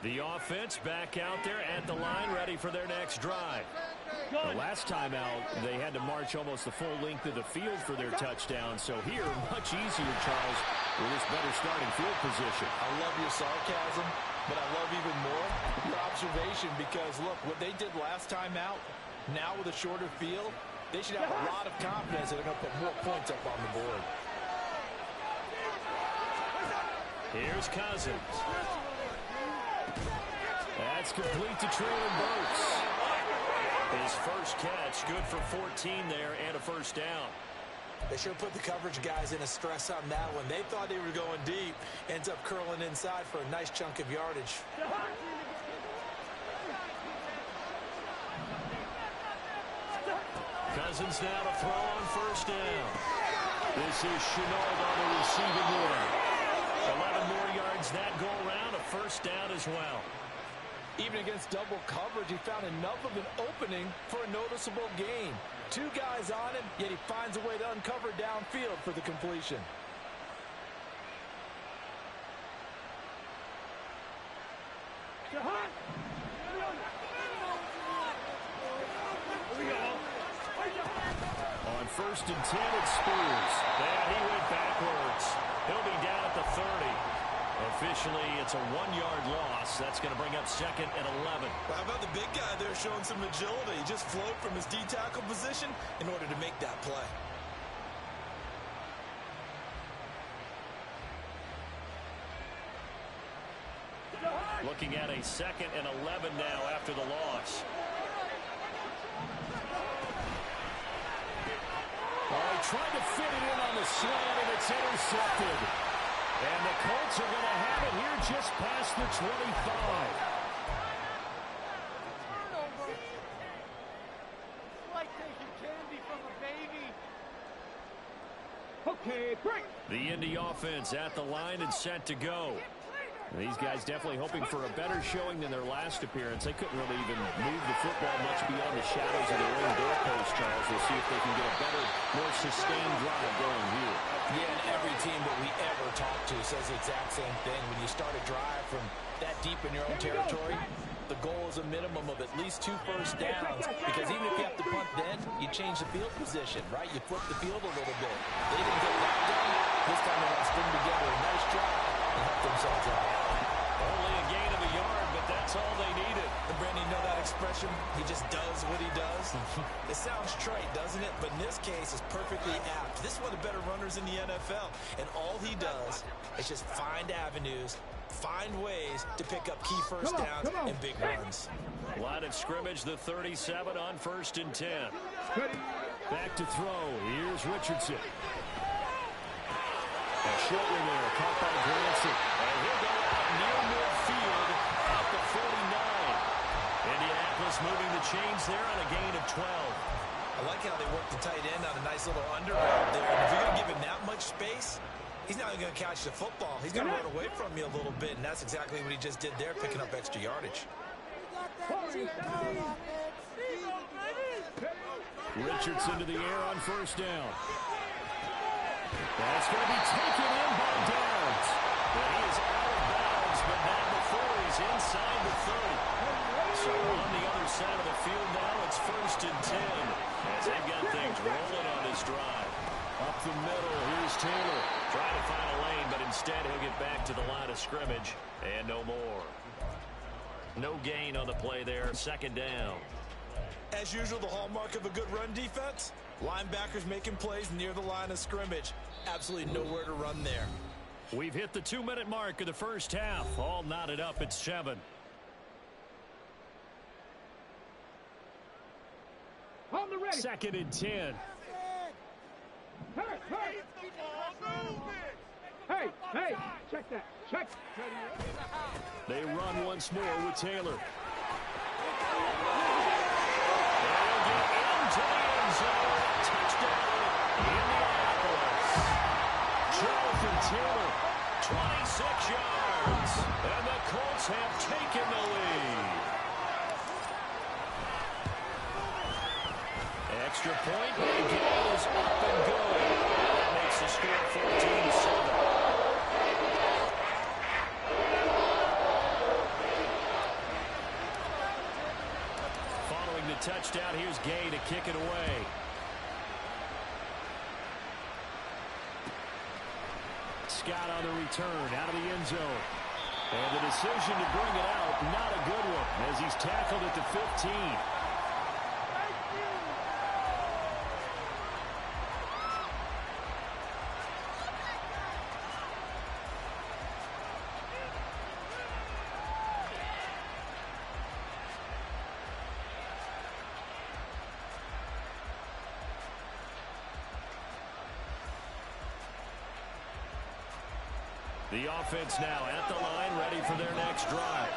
The offense back out there at the line, ready for their next drive. The last time out, they had to march almost the full length of the field for their touchdown. So here, much easier, Charles, with this better starting field position. I love your sarcasm, but I love even more your observation because, look, what they did last time out, now with a shorter field, they should have a lot of confidence that they're going to put more points up on the board. Here's Cousins. That's complete to Traylon Burks. His first catch, good for 14 there and a first down. They sure put the coverage guys in a stress on that one. They thought they were going deep. Ends up curling inside for a nice chunk of yardage. Cousins now to throw on first down. This is Shenault on the receiving end. 11 more yards that go around, a first down as well. Even against double coverage, he found enough of an opening for a noticeable gain. Two guys on him, yet he finds a way to uncover downfield for the completion. On first and 10, it's Spears. And he went backwards. He'll be down at the 30. Officially, it's a 1-yard loss. That's going to bring up second and 11. Well, how about the big guy there showing some agility? He just flowed from his D-tackle position in order to make that play. Looking at a second and 11 now after the loss. Oh, he tried to fit it in on the slant, and it's intercepted. And the Colts are going to have it here just past the 25. Like taking candy from a baby. Okay, break. The Indy offense at the line and set to go. These guys definitely hoping for a better showing than their last appearance. They couldn't really even move the football much beyond the shadows of their own doorpost, Charles. We'll see if they can get a better, more sustained drive going here. Yeah, and every team that we ever talk to says the exact same thing. When you start a drive from that deep in your own territory, the goal is a minimum of at least 2 first downs. Because even if you have to punt then, you change the field position, right? You flip the field a little bit. They didn't get that done. This time they got to string together a nice drive and help themselves out. Only a gain of a yard, but that's all they needed. And Brandon, you know that expression? He just does what he does. It sounds trite, doesn't it? But in this case, it's perfectly apt. This is one of the better runners in the NFL. And all he does is just find avenues, find ways to pick up key first downs and big runs. Line of scrimmage, the 37 on first and 10. Back to throw. Here's Richardson. A short one there, caught by Granson. And he'll go out near midfield at the 49. Indianapolis moving the chains there on a gain of 12. I like how they work the tight end on a nice little under route there. And if you're going to give him that much space, he's not even going to catch the football. He's going to run away from you a little bit, and that's exactly what he just did there, picking up extra yardage. Richardson to the air on first down. That's going to be taken in by Downs. But he is out of bounds, but not before he's inside the 30. So on the other side of the field now, it's first and 10. As they've got things rolling on this drive. Up the middle, here's Taylor. Trying to find a lane, but instead he'll get back to the line of scrimmage. And no more. No gain on the play there. Second down. As usual, the hallmark of a good run defense, linebackers making plays near the line of scrimmage. Absolutely nowhere to run there. We've hit the 2-minute mark of the first half. All knotted up at 7. On the ready. Second and 10. Hey, check that. Check. They run once more with Taylor. Into the end zone. Touchdown, Indianapolis. Jonathan Taylor, 26 yards. And the Colts have taken the lead. Extra point, and game is up and going. That makes the score 14-7. touchdown. Here's Gay to kick it away. Scott on the return out of the end zone. And the decision to bring it out, not a good one, as he's tackled at the 15. The offense now at the line, ready for their next drive.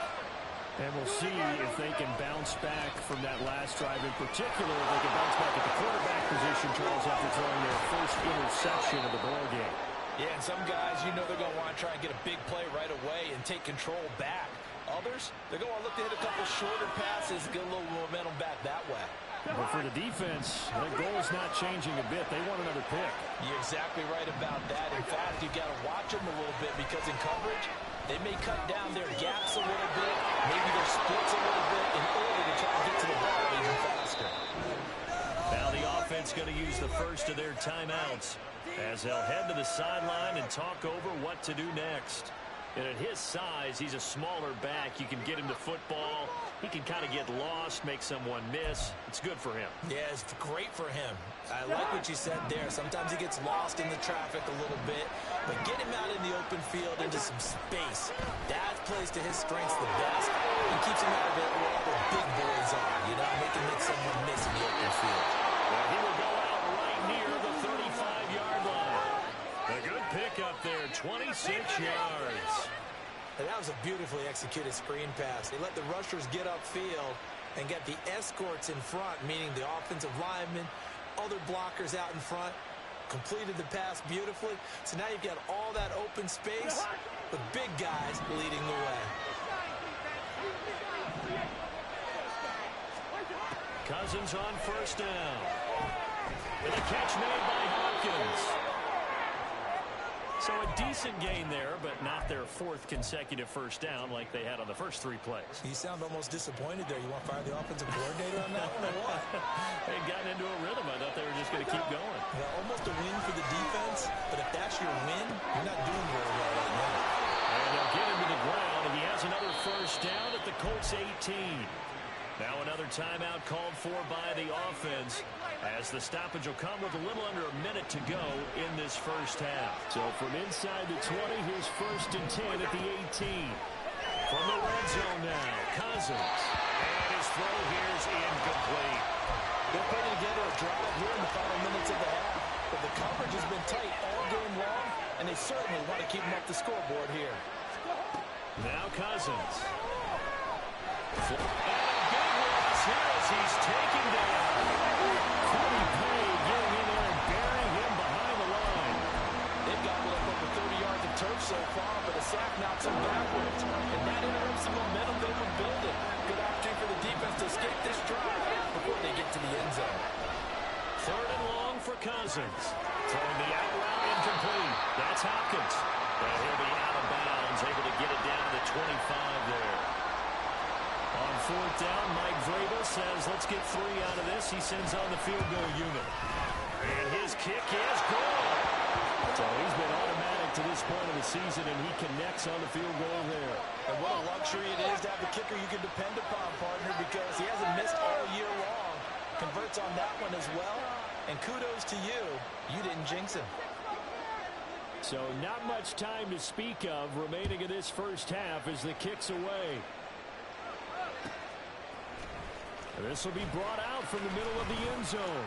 And we'll see if they can bounce back from that last drive in particular. If they can bounce back at the quarterback position, Charles, after throwing their first interception of the ball game. Yeah, and some guys, you know they're going to want to try and get a big play right away and take control back. Others, they're going to look to hit a couple shorter passes, get a little momentum back that way. But for the defense, the goal's not changing a bit. They want another pick. You're exactly right about that. In fact, you've got to watch them a little bit because in coverage, they may cut down their gaps a little bit, maybe their splits a little bit in order to try and get to the ball even faster. Now the offense going to use the first of their timeouts as they'll head to the sideline and talk over what to do next. And at his size, he's a smaller back. You can get him to football. He can kind of get lost, make someone miss. It's good for him. Yeah, it's great for him. I like what you said there. Sometimes he gets lost in the traffic a little bit, but get him out in the open field into some space. That plays to his strengths the best and keeps him out of it where all the big boys are. You know, make him make someone miss in the open field. Well, he will go out right near the 35-yard line. A good pickup there, 26 yards. And that was a beautifully executed screen pass. They let the rushers get upfield and get the escorts in front, meaning the offensive linemen, other blockers out in front, completed the pass beautifully. So now you've got all that open space with big guys leading the way. Cousins on first down. And a catch made by Hopkins. So a decent gain there, but not their fourth consecutive first down like they had on the first three plays. You sound almost disappointed there. You want to fire the offensive coordinator on that one or what? They had gotten into a rhythm. I thought they were just going to keep going. Yeah, almost a win for the defense, but if that's your win, you're not doing very well right now. And they'll get him to the ground, and he has another first down at the Colts 18. Now another timeout called for by the offense as the stoppage will come with a little under a minute to go in this first half. So from inside the 20, here's first and 10 at the 18. From the red zone now, Cousins. And his throw here is incomplete. They're putting together a drive here in the final minutes of the half, but the coverage has been tight all game long, and they certainly want to keep them up the scoreboard here. Now Cousins. And a big loss here as he's taken down. Cody Payne getting in there and burying him behind the line. They've gobbled up over 30 yards of turf so far, but a sack knocks them backwards, and that interrupts the momentum they were building. Good opportunity for the defense to escape this drive before they get to the end zone. Third and long for Cousins. Throwing the out route incomplete. That's Hopkins. But he'll be out of bounds, able to get it down to the 25 there. On fourth down, Mike Vrabel says, let's get 3 out of this. He sends on the field goal unit. And his kick is good. So he's been automatic to this point of the season, and he connects on the field goal there. And what a luxury it is to have a kicker you can depend upon, partner, because he hasn't missed all year long. Converts on that one as well. And kudos to you. You didn't jinx him. So not much time to speak of remaining in this first half as the kick's away. This will be brought out from the middle of the end zone.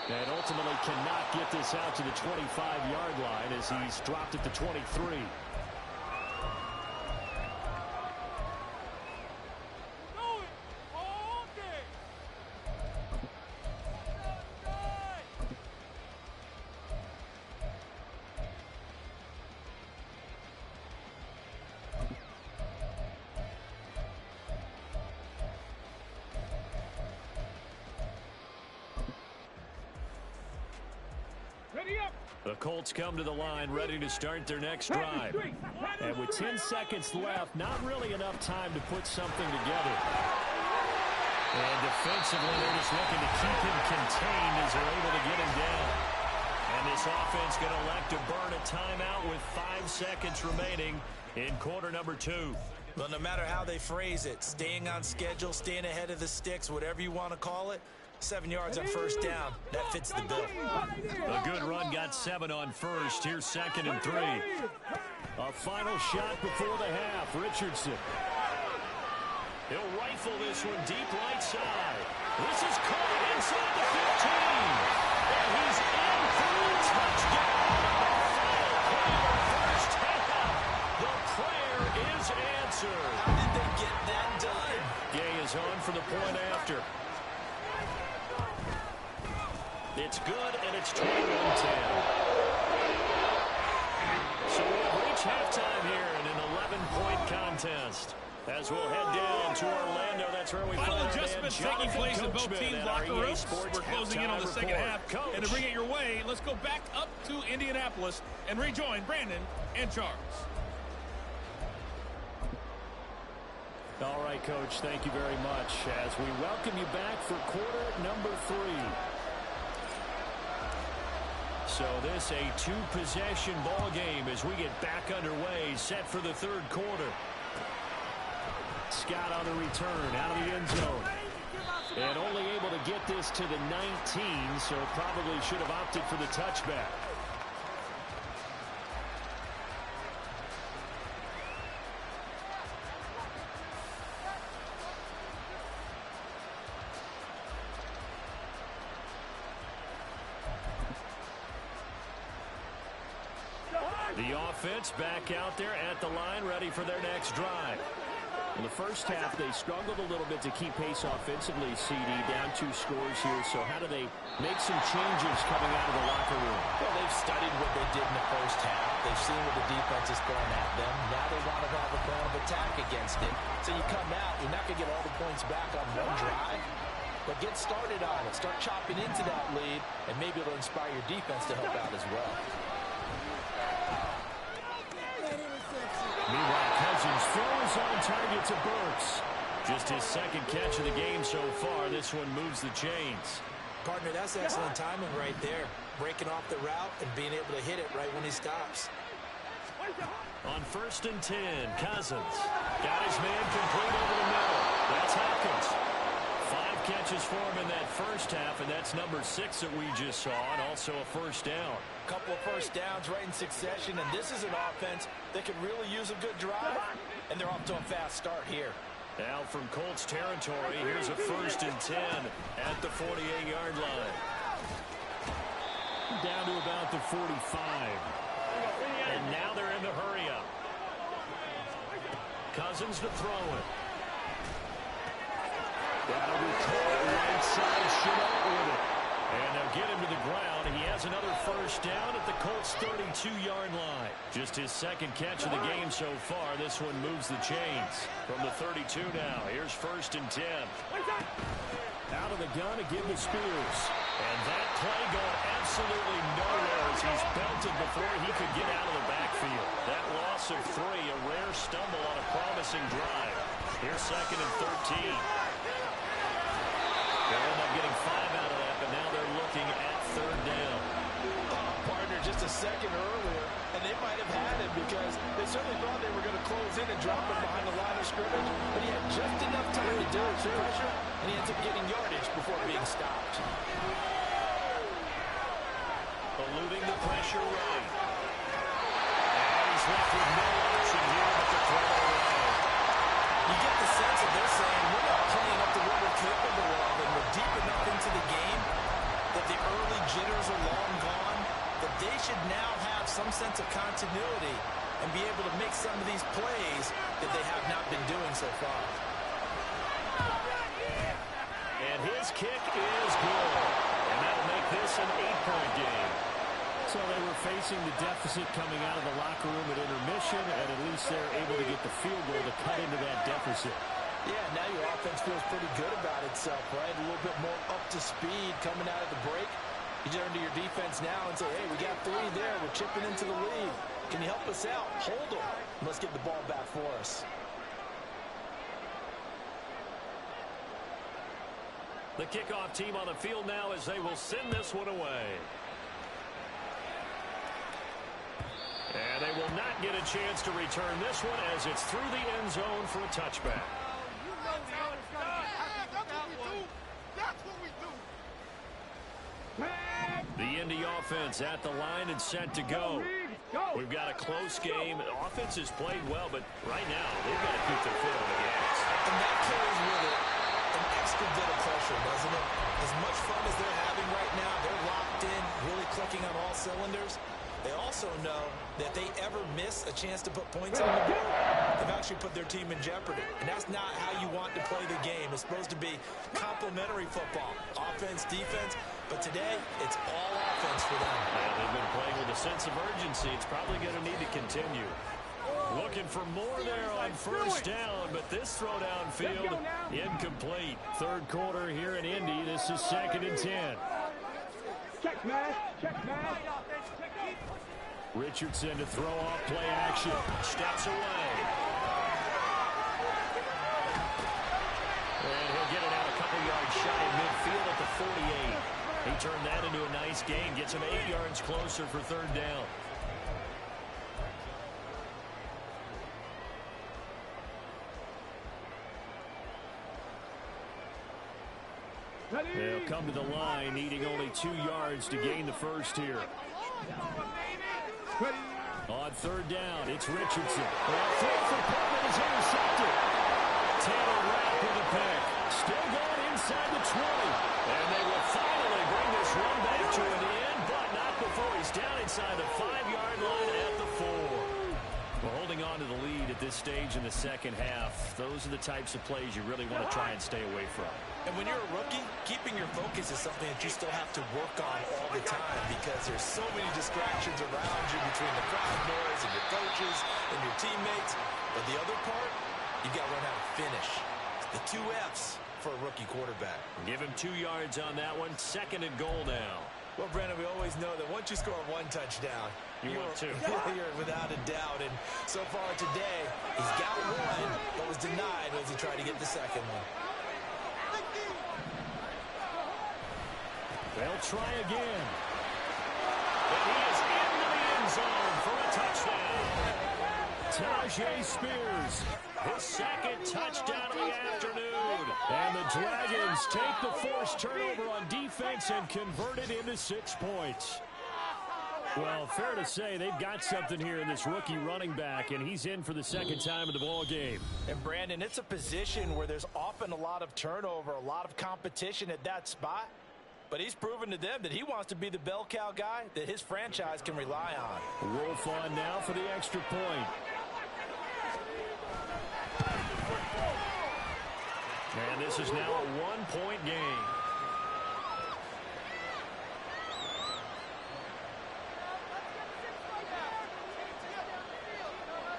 And ultimately cannot get this out to the 25-yard line as he's dropped at the 23. The Colts come to the line ready to start their next drive. And with 10 seconds left, not really enough time to put something together. And defensively, they're just looking to keep him contained as they're able to get him down. And this offense going to elect to burn a timeout with 5 seconds remaining in quarter number 2. Well, no matter how they phrase it, staying on schedule, staying ahead of the sticks, whatever you want to call it, 7 yards on first down, that fits the bill. A good run got 7 on first. Here's 2nd and 3. A final shot before the half. Richardson. He'll rifle this one deep right side. This is caught inside the 15. And he's in for a touchdown. First half. The prayer is answered. How did they get that done? Gay is on for the point after. It's good, and it's 21-10. So we have reached halftime here in an 11-point contest. As we'll head down to Orlando, that's where we Final find adjustments taking place in both teams' locker rooms. We're closing in on the second half. Coach. And to bring it your way, let's go back up to Indianapolis and rejoin Brandon and Charles. All right, Coach, thank you very much as we welcome you back for quarter number 3. So this a 2-possession ball game as we get back underway, set for the 3rd quarter. Scott on the return out of the end zone. And only able to get this to the 19, so probably should have opted for the touchback. The offense back out there at the line, ready for their next drive. In the first half, they struggled a little bit to keep pace offensively, CD, down 2 scores here. So how do they make some changes coming out of the locker room? Well, they've studied what they did in the first half. They've seen what the defense is throwing at them. Now they want to have a plan of attack against it. So you come out, you're not going to get all the points back on one drive, but get started on it. Start chopping into that lead, and maybe it'll inspire your defense to help out as well. Meanwhile, Cousins throws on target to Burks. Just his 2nd catch of the game so far. This one moves the chains. Partner, that's excellent timing right there. Breaking off the route and being able to hit it right when he stops. On 1st and 10, Cousins got his man complete over the middle. That's Hopkins. 5 catches for him in that first half, and that's number 6 that we just saw, and also a first down. Couple of first downs right in succession, and this is an offense that could really use a good drive, and they're off to a fast start here. Now from Colts territory, here's a 1st and 10 at the 48-yard line. Down to about the 45. And now they're in the hurry-up. Cousins to throw it. That'll be caught right side, Chenault with it. And they'll get him to the ground. He has another first down at the Colts' 32-yard line. Just his 2nd catch of the game so far. This one moves the chains from the 32 now. Here's 1st and 10. Out of the gun to give to Spears. And that play going absolutely nowhere as he's belted before he could get out of the backfield. That loss of 3, a rare stumble on a promising drive. Here's 2nd and 13. They'll end up getting 5 out of that, but now they're looking at 3rd down. Partner, just a second earlier, and they might have had it because they certainly thought they were going to close in and drop him behind the line of scrimmage, but he had just enough time to dodge the pressure, and he ends up getting yardage before being stopped. Eluding the pressure right. And he's left with no option here but to throw it away. You get the sense that they're saying we're not playing up to what we're capable of, and we're deep enough into the game that the early jitters are long gone, that they should now have some sense of continuity and be able to make some of these plays that they have not been doing so far. And his kick is good. And that'll make this an 8-point game. So they were facing the deficit coming out of the locker room at intermission, and at least they're able to get the field goal to cut into that deficit. Yeah, now your offense feels pretty good about itself, right? A little bit more up to speed coming out of the break. You turn to your defense now and say, hey, we got 3 there. We're chipping into the lead. Can you help us out? Hold them. Let's get the ball back for us. The kickoff team on the field now as they will send this one away. And they will not get a chance to return this one as it's through the end zone for a touchback. The Indy offense at the line and set to go. We've got a close game. The offense has played well, but right now they've got to keep their foot on the gas. And that carries with it an extra bit of pressure, doesn't it? As much fun as they're having right now, they're locked in, really clicking on all cylinders. They also know that if they ever miss a chance to put points on the board, they've actually put their team in jeopardy. And that's not how you want to play the game. It's supposed to be complementary football, offense, defense. But today, it's all offense for them. And they've been playing with a sense of urgency. It's probably going to need to continue. Looking for more there on first down, but this throw downfield incomplete. Third quarter here in Indy. This is 2nd and 10. Check, man. Check, man. Richardson to throw off play action. Steps away. And he'll get it out a couple yards shy of midfield at the 48. He turned that into a nice gain. Gets him 8 yards closer for third down. They'll come to the line, needing only 2 yards to gain the first here. On third down, it's Richardson. Throw for Portman is intercepted. Taylor Rapp with a pick. Still going inside the 20. And they will finally bring this run back to an end, but not before he's down inside the 5-yard line at the 4. We're holding on to the lead at this stage in the second half. Those are the types of plays you really want to try and stay away from. And when you're a rookie, keeping your focus is something that you still have to work on all the time because there's so many distractions around you between the crowd noise and your coaches and your teammates. But the other part, you got to learn how to finish. The 2 F's for a rookie quarterback. Give him 2 yards on that one. 2nd and goal now. Well, Brandon, we always know that once you score 1 touchdown, you want 2. You're without a doubt. And so far today, he's got 1, but was denied as he tried to get the second one. They'll try again. And he is into the end zone for a touchdown. Tajay Spears, his 2nd touchdown of the afternoon. And the Dragons take the forced turnover on defense and convert it into 6 points. Well, fair to say they've got something here in this rookie running back, and he's in for the 2nd time of the ball game. And, Brandon, it's a position where there's often a lot of turnover, a lot of competition at that spot. But he's proven to them that he wants to be the bell cow guy that his franchise can rely on. Wolf on now for the extra point. And this is now a 1-point game.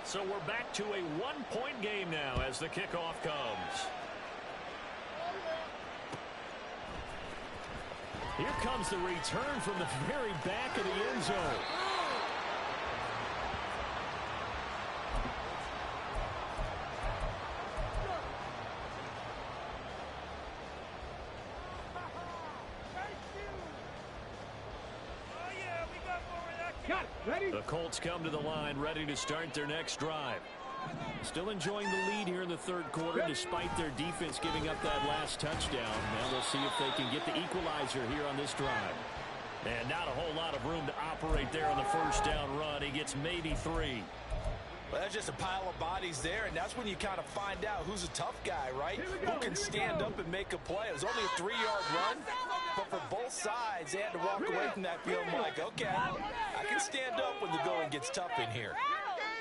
So we're back to a 1-point game now as the kickoff comes. Here comes the return from the very back of the end zone. The Colts come to the line, ready to start their next drive. Still enjoying the lead here in the third quarter, despite their defense giving up that last touchdown. Now we'll see if they can get the equalizer here on this drive. And not a whole lot of room to operate there on the first down run. He gets maybe 3. Well, that's just a pile of bodies there, and that's when you kind of find out who's a tough guy, right? Who can stand up and make a play. It was only a 3-yard run, but for both sides, they had to walk away from that field like, okay, I can stand up when the going gets tough in here.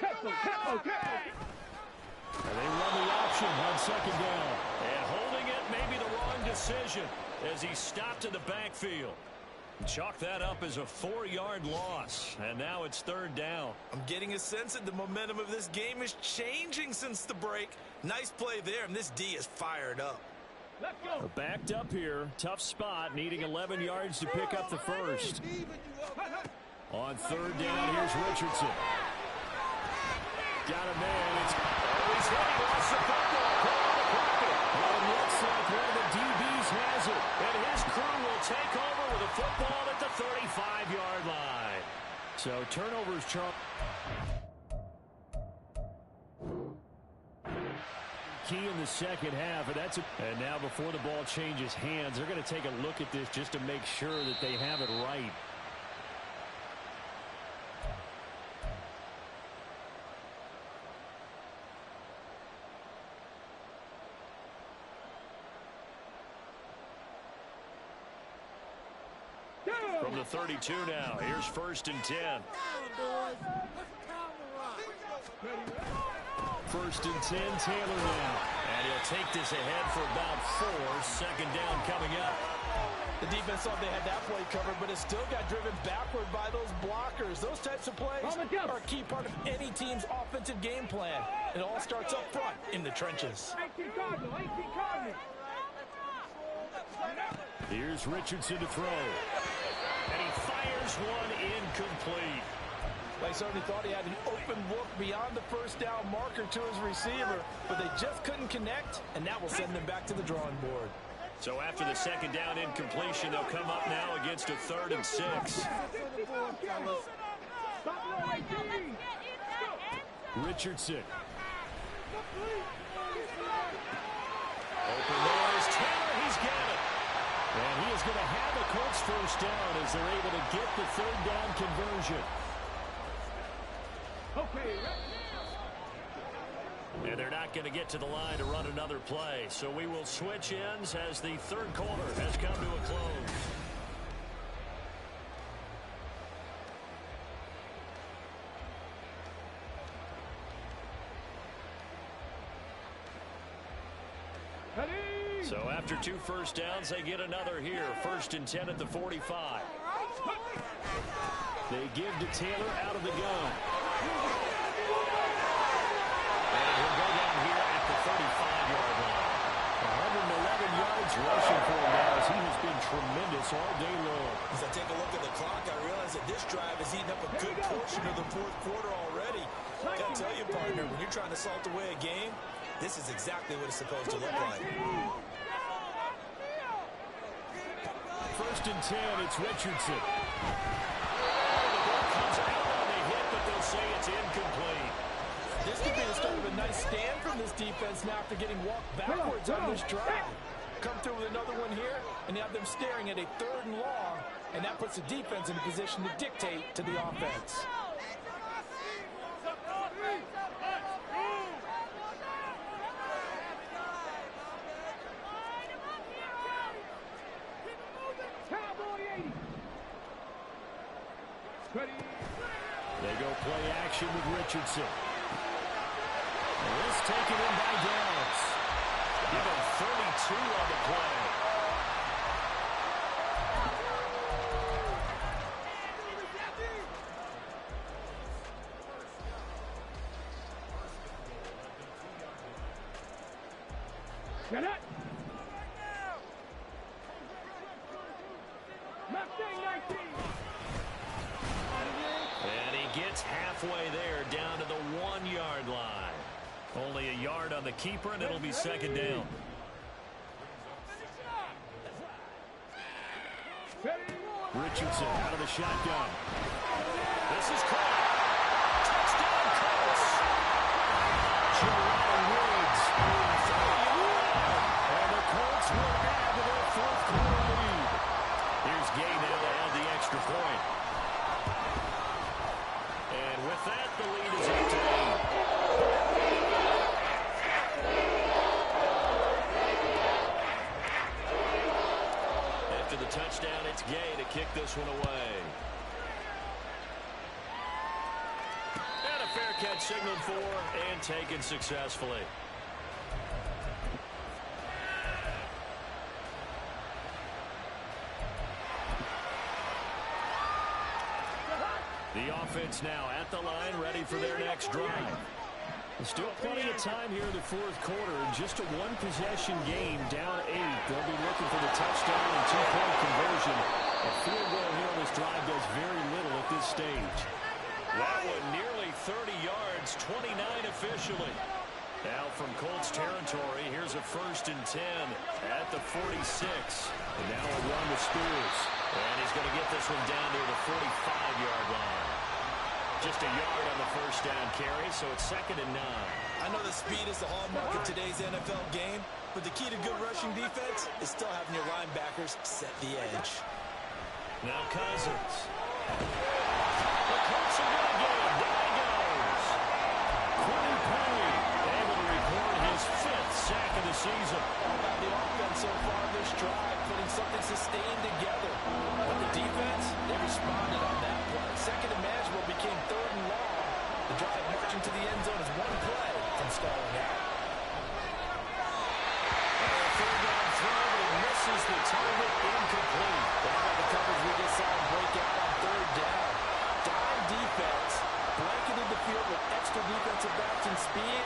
And they run the option on 2nd down. And holding it may be the wrong decision as he stopped in the backfield. Chalk that up as a 4-yard loss. And now it's 3rd down. I'm getting a sense that the momentum of this game is changing since the break. Nice play there, and this D is fired up. Let's go. Backed up here. Tough spot, needing 11 yards to pick up the first. On 3rd down, here's Richardson. Got a man. He's hit. He lost the football. Call on the pocket. And it looks like one of the DBs has it. Turnovers, Charles. Key in the second half, and now before the ball changes hands, they're going to take a look at this just to make sure that they have it right. From the 32 now, here's 1st and 10. 1st and 10, Taylor now. And he'll take this ahead for about 4. Second down coming up. The defense thought they had that play covered, but it still got driven backward by those blockers. Those types of plays are a key part of any team's offensive game plan. It all starts up front in the trenches. Here's Richardson to throw. And he fires one incomplete. They certainly thought he had an open look beyond the first down marker to his receiver, but they just couldn't connect, and that will send them back to the drawing board. So after the second down incompletion, they'll come up now against a 3rd and 6. Richardson. Open there is Taylor. He's got it. And he is going to have a Colts first down as they're able to get the 3rd down conversion. And they're not going to get to the line to run another play. So we will switch ends as the 3rd quarter has come to a close. So after 2 first downs, they get another here. 1st and 10 at the 45. They give to Taylor out of the gun. And he'll go down here at the 35-yard line. 111 yards rushing for him now as he has been tremendous all day long. As I take a look at the clock, I realize that this drive has eaten up a good portion of the 4th quarter already. I gotta tell you, partner, when you're trying to salt away a game, this is exactly what it's supposed to look like. 1st and 10, it's Richardson. The ball comes out on the hit, but they'll say it's incomplete. This could be the start of a nice stand from this defense now after getting walked backwards on this drive. Come through with another one here, and have them staring at a 3rd and long, and that puts the defense in a position to dictate to the offense. They go play action with Richardson. And this taken in by Downs. Give him 32 on the play. Get it! And he gets halfway there down to the 1-yard line. Only a yard on the keeper, and it'll be second down. Richardson out of the shotgun. This is caught. Touchdown, Colts. Jerome Woods. And the Colts will add to their 4th quarter lead. Here's Gay now to add the extra point. And with that, the lead is up to 8. After the touchdown, it's Gay to kick this one away. And a fair catch signaled for and taken successfully. The offense now at the line, ready for their next drive. Still plenty of time here in the 4th quarter. Just a 1-possession game, down 8. They'll be looking for the touchdown and 2-point conversion. A field goal here on this drive does very little at this stage. That one nearly 30 yards, 29 officially. Now from Colts territory, here's a 1st and 10 at the 46. And now a run to Spears. And he's going to get this one down to the 45-yard line. Just a yard on the first down carry, so it's 2nd and 9. I know the speed is the hallmark of today's NFL game, but the key to good rushing defense is still having your linebackers set the edge. Now Cousins. The Colts are going to get him. Down he goes. Quinn Penny able to record his 5th sack of the season. All about the offense so far this drive, putting something sustained together. But the defense, they responded on that play. Second and manageable became 3rd and long. The drive marching to the end zone is one play from stalling out. Third down throw, but he misses the target, incomplete. The coverage we just saw him break out on 3rd down. Dime defense, blanketed the field with extra defensive backs and speed,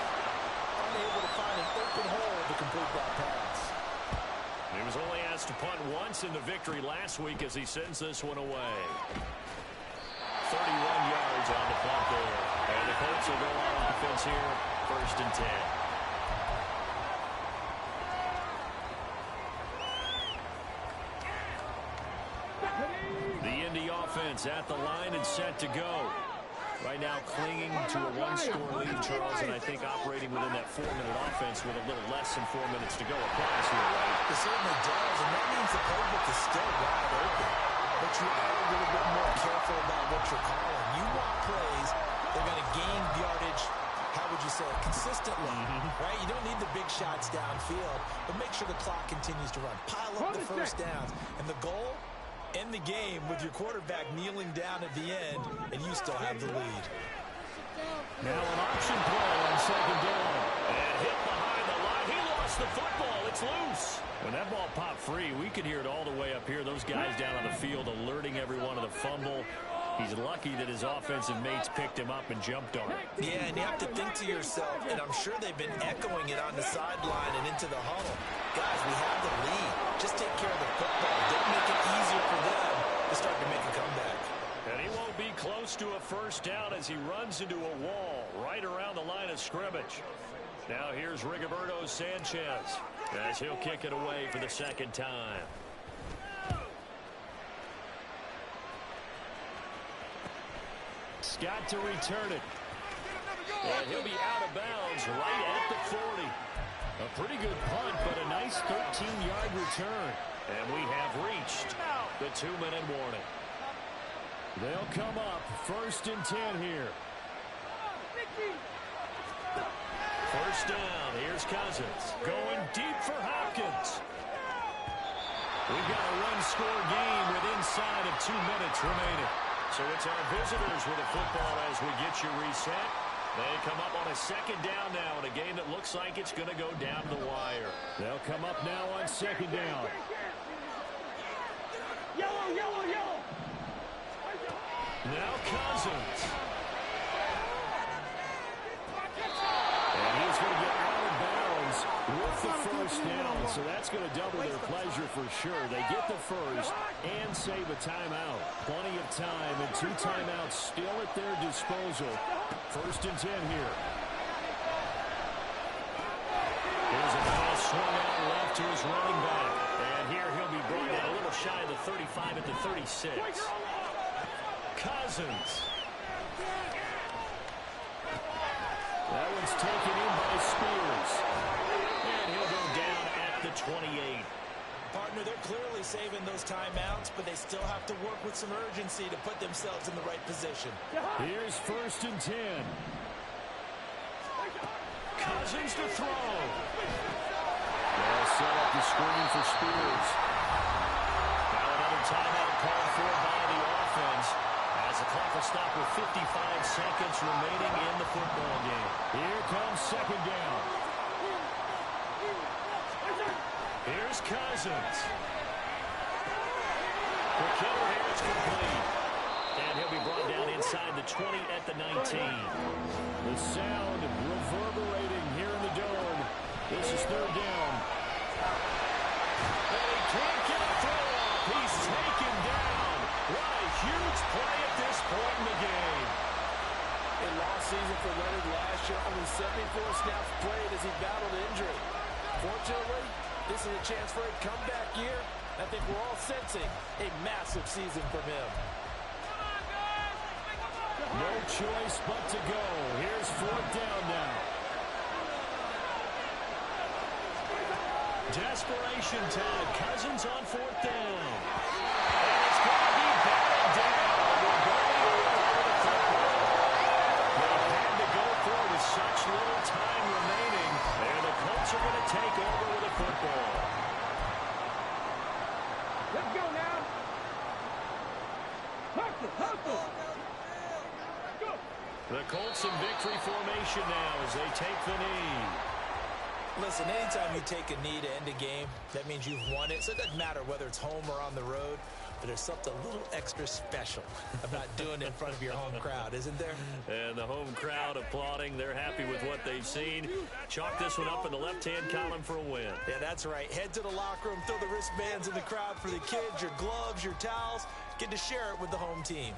unable to find an open hole to complete that pass. He was only asked to punt once in the victory last week as he sends this one away. 31 yards on the punt there. And the Colts will go on offense here, 1st and 10. The Indy offense at the line and set to go. Right now clinging to a 1-score lead, Charles, and I think operating within that 4-minute offense with a little less than 4 minutes to go applies here, right? It certainly does, and that means the playbook is still wide open. But you are a little bit more careful about what you're calling. You want plays that are going to gain yardage, how would you say it, consistently, right? You don't need the big shots downfield, but make sure the clock continues to run. Pile up the first downs, and the goal, end the game with your quarterback kneeling down at the end, and you still have the lead. Now an option play on 2nd down. And hit behind the line. He lost the football. It's loose. When that ball popped free, we could hear it all the way up here. Those guys down on the field alerting everyone of the fumble. He's lucky that his offensive mates picked him up and jumped on it. Yeah, and you have to think to yourself, and I'm sure they've been echoing it on the sideline and into the huddle. Guys, we have the lead. Just take care of the football. Don't make it easier for them to start to make a comeback. And he won't be close to a first down as he runs into a wall right around the line of scrimmage. Now here's Rigoberto Sanchez as he'll kick it away for the 2nd time. Scott to return it. And he'll be out of bounds right at the 40. A pretty good punt, but a nice 13-yard return. And we have reached the 2-minute warning. They'll come up 1st and 10 here. 1st down. Here's Cousins. Going deep for Hopkins. We've got a 1-score game with inside of 2 minutes remaining. So it's our visitors with the football as we get you reset. They come up on a 2nd down now in a game that looks like it's going to go down the wire. They'll come up now on 2nd down. Yellow, yellow, yellow. Now Cousins. And he's going to get out of bounds with the 1st down, so that's going to double their pleasure for sure. They get the 1st and save a timeout. Plenty of time and 2 timeouts still at their disposal. 1st and 10 here. Here's a pass swung out left to his running back. And here he'll be brought down a little shy of the 35 at the 36. Cousins. That one's taken in by Spears. And he'll go down at the 28. Partner, they're clearly saving those timeouts, but they still have to work with some urgency to put themselves in the right position. Here's 1st and 10. Cousins to throw. They'll set up the screen for Spears. Now another timeout called for by the offense as the clock will stop with 55 seconds remaining in the football game. Here comes 2nd down. Here's Cousins. The killer here is complete. And he'll be brought down inside the 20 at the 19. The sound reverberating here in the dome. This is 3rd down. And he can't get a throw off. He's taken down. What a huge play at this point in the game. A lost season for Leonard last year. Only 74 snaps played as he battled injury. Fortunately, this is a chance for a comeback year. I think we're all sensing a massive season from him. No choice but to go. Here's fourth down now. Desperation time. Cousins on fourth down. And it's going to be batted down. We're going over the football. They had to go for it with such little time remaining. And the Colts are going to take over with the football. Let's go now. Hustle, hustle. Go. The Colts in victory formation now as they take the knee. Listen, anytime you take a knee to end a game, that means you've won it. So it doesn't matter whether it's home or on the road, but there's something a little extra special about doing it in front of your home crowd, isn't there? And the home crowd applauding. They're happy with what they've seen. Chalk this one up in the left-hand column for a win. Yeah, that's right. Head to the locker room, throw the wristbands in the crowd for the kids, your gloves, your towels. Get to share it with the home team.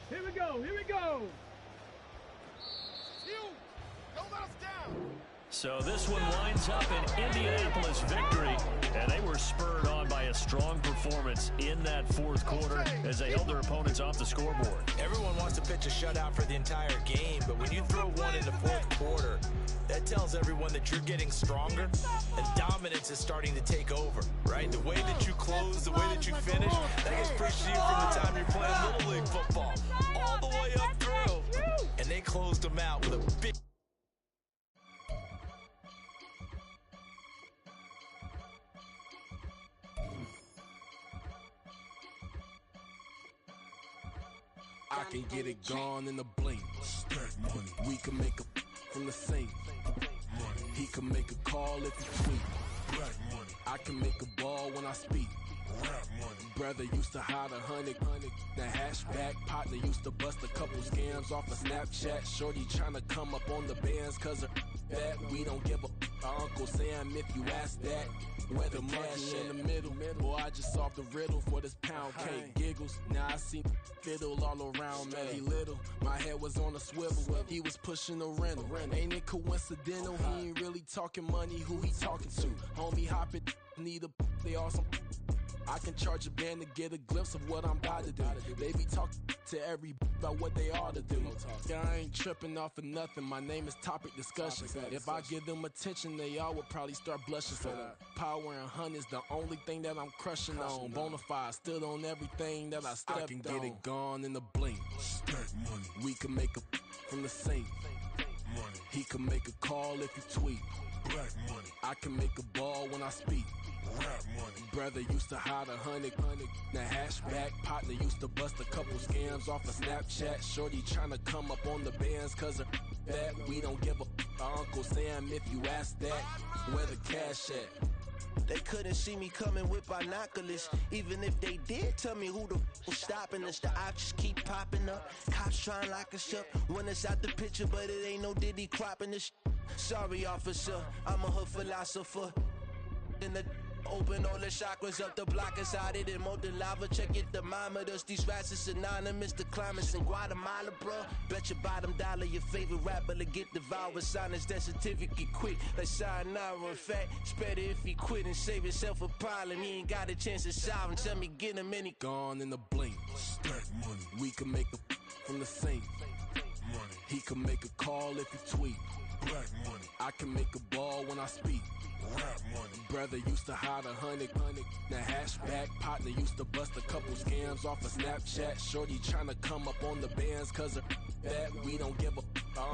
Here we go, here we go. Don't let us down. So this one winds up an Indianapolis victory, and they were spurred on by a strong performance in that fourth quarter as they held their opponents off the scoreboard. Everyone wants to pitch a shutout for the entire game, but when you throw one in the fourth quarter, that tells everyone that you're getting stronger and dominance is starting to take over, right? The way that you close, the way that you finish, that gets pushed to you from the time you're playing Little League football all the way up through. And they closed them out with a big... I can get it gone in a blink. Stack money. We can make a from the sink. Money. He can make a call if he tweet. Black money. I can make a ball when I speak. Rap money. Brother used to hide 100. The hashback partner used to bust a couple scams off of Snapchat. Shorty tryna come up on the bands cause of that. We don't give a Uncle Sam if you ask that. Where the cash in the middle. Boy, I just solved the riddle for this pound cake. Giggles, now I see fiddle all around me. He little, my head was on a swivel. He was pushing a rental. Ain't it coincidental? He ain't really talking money, who he talking to? Homie hopping, need a, they awesome. I can charge a band to get a glimpse of what I'm about to do. They be talking to every about what they ought to do. Yeah, I ain't tripping off of nothing. My name is Topic Discussion. If I give them attention, they all would probably start blushing. So power and hunt is the only thing that I'm crushing on. Bonafide, stood on everything that I stepped on. I can get it gone in a blink. Stack money. We can make a from the sink. Money. He can make a call if you tweet. Black money. I can make a ball when I speak. Rap money. Brother used to hide 100. The hashback partner used to bust a couple scams off of Snapchat. Shorty tryna come up on the bands cause of that. We don't give a Uncle Sam if you ask that. Where the cash at? They couldn't see me coming with binoculars. Even if they did, tell me who the was stopping us. The options keep popping up. Cops trying to lock us up. When it's out the picture, but it ain't no Diddy cropping this. Sorry, officer, I'm a hood philosopher. In the open all the chakras up the block inside it and molten lava. Check it, thermometers. These rats is synonymous. The climates in Guatemala, bro. Bet your bottom dollar your favorite rapper to get devoured. Sign his death certificate quick. Like sayonara. In fact, it's better if he quit and save himself a problem. He ain't got a chance to solve him. Tell me, get him any. Gone in a blink. Stack money. We can make a from the sink. Money. He can make a call if you tweet. Black money. I can make a ball when I speak. Rap money. Brother used to hide 100. The hashback partner used to bust a couple scams off of Snapchat. Shorty tryna come up on the bands cause of that. We don't give a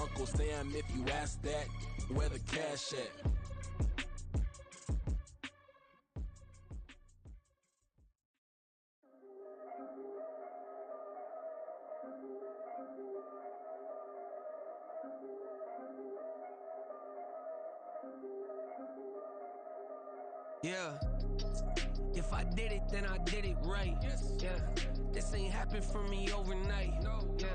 Uncle Sam if you ask that. Where the cash at? Yeah, if I did it, then I did it right. Yeah, this ain't happened for me overnight. Yeah,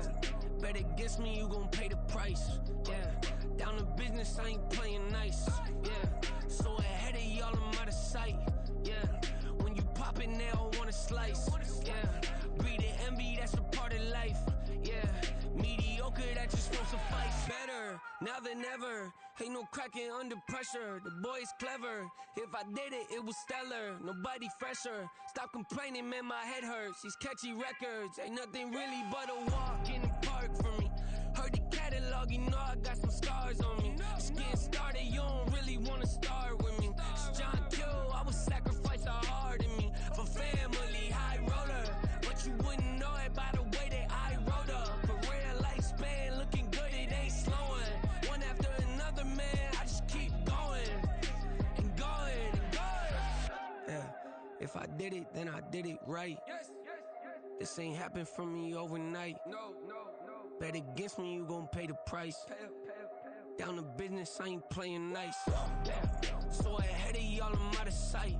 bet against me, you gon' pay the price. Yeah, down to business, I ain't playing nice. Yeah, so ahead of y'all, I'm out of sight. Yeah, when you pop it, they don't wanna slice. Yeah, greed and envy, that's a part of life. Yeah, mediocre, that just won't suffice. Better now than ever. Ain't no cracking under pressure. The boy's clever. If I did it, it was stellar. Nobody fresher. Stop complaining, man, my head hurts. These catchy records ain't nothing really but a walk in the park for me. Heard the catalog, you know I got some scars on me. Just getting started, you don't really wanna start with me. It's John Q, I would sacrifice a heart in me for family, high roller. But you wouldn't know it by the way that I wrote up. Career lifespan looking good, it ain't slowing. One after another, man, I just keep going and going and going. Yeah, if I did it, then I did it right. This ain't happened for me overnight. No. Bet against me, you gon' pay the price. Down to business, I ain't playing nice. So ahead of y'all, I'm out of sight.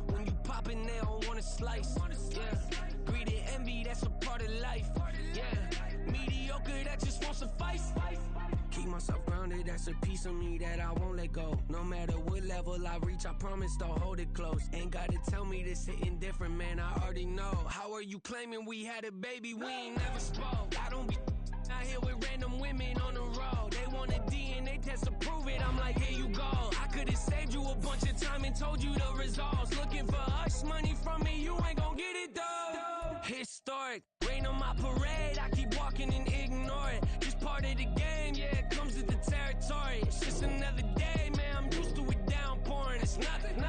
When you poppin', they don't wanna slice. Greed and envy, that's a part of life. Mediocre, that just won't suffice. Keep myself grounded, that's a piece of me that I won't let go. No matter what level I reach, I promise to hold it close. Ain't gotta tell me this hitting different, man, I already know. How are you claiming we had a baby, we ain't never spoke? I don't be out here with random women on the road. They want a DNA test to prove it, I'm like, here you go. I could've saved you a bunch of time and told you the results. Looking for hush money from me, you ain't gon' get it though. Historic, rain on my parade, I keep walking and ignore it. Just part of the game, yeah, it comes with the territory. It's just another day, man, I'm used to it downpouring. It's nothing.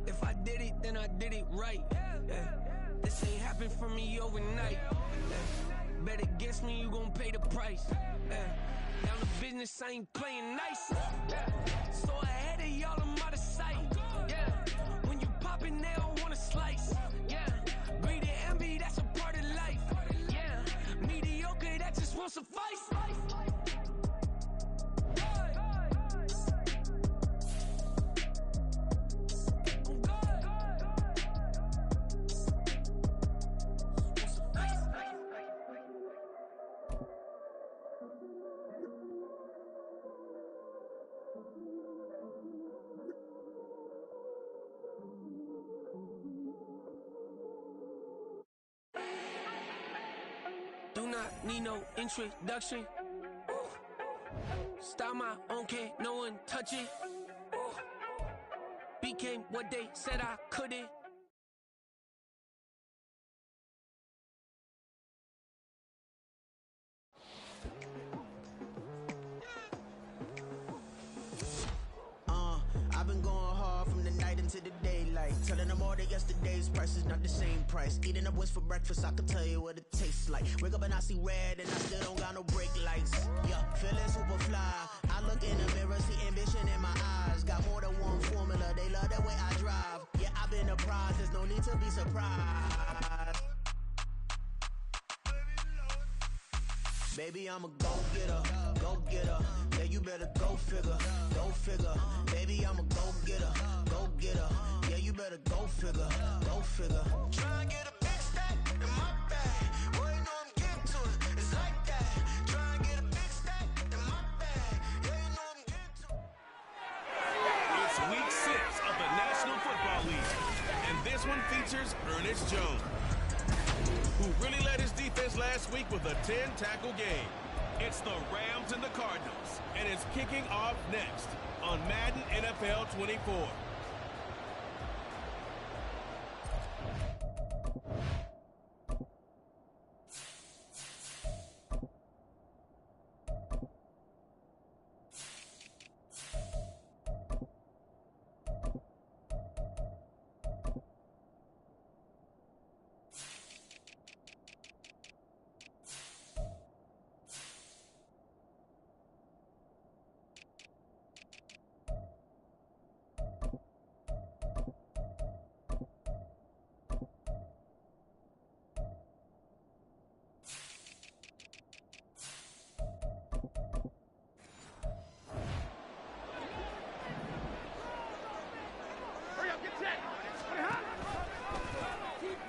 If I did it, then I did it right. This ain't happened for me overnight. Bet against me, you gon' pay the price. Down to business, I ain't playing nice. So ahead of y'all, I'm out of sight. When you poppin', they don't wanna slice. Greed and envy, that's a part of life. Mediocre, that just won't suffice. Do not need no introduction. Style my own, can't no one touch it. Became what they said I couldn't. I've been going hard from the night into the daylight. Telling them all that yesterday's price is not the same price. Eating up what's for breakfast, I can tell you what it tastes like. Wake up and I see red and I still don't got no brake lights. Yeah, feeling super fly. I look in the mirror, see ambition in my eyes. Got more than one formula, they love the way I drive. Yeah, I've been a prize, there's no need to be surprised. Baby, I'm a go-getter, go-getter. Yeah, you better go figure, go figure. Baby, I'm a go-getter, go-getter. Yeah, you better go figure, go figure. Try and get a big stack in my bag. Boy, you know I'm getting to it, it's like that. Try and get a big stack in my bag. Yeah, you know I'm getting to it. It's week 6 of the National Football League, and this one features Ernest Jones, who really led his defense last week with a 10-tackle game. It's the Rams and the Cardinals, and it's kicking off next on Madden NFL 24.